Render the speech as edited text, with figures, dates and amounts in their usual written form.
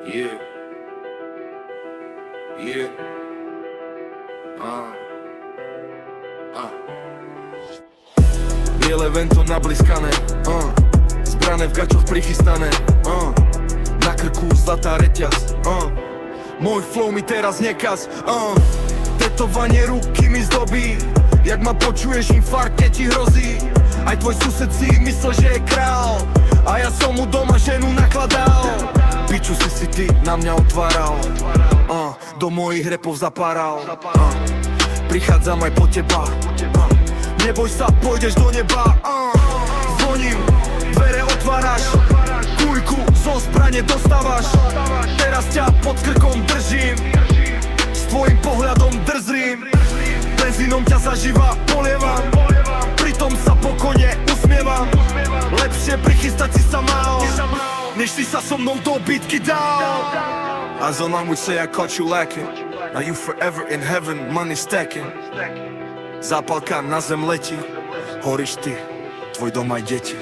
Yeah. Yeah. Biele vento nabliskané, zbrané v gačoch prichystané, na krku zlatá reťaz, môj flow mi teraz nekaz, tetovanie ruky mi zdobí, jak ma počuješ, infarkt ti hrozí. Aj tvoj sused si myslel, že je král, a ja som mu doma ženu nakladal. Piču si ty na mňa otváral, do mojich repov zapáral, prichádzam aj po teba, neboj sa, pôjdeš do neba. Zvoním, dvere otváraš, kujku zo zbrane dostávaš. Teraz ťa pod krkom držím, s tvojim pohľadom drzrím. Benzínom ťa zaživa polievam, pritom sa pokojne usmievam. Lepšie prichystať si sa mal, než si sa so mnou do bitky dal. As on would say I caught you lacking, now you forever in heaven, money stacking. Zápalka na zem letí, horíš ty, tvoj dom aj deti.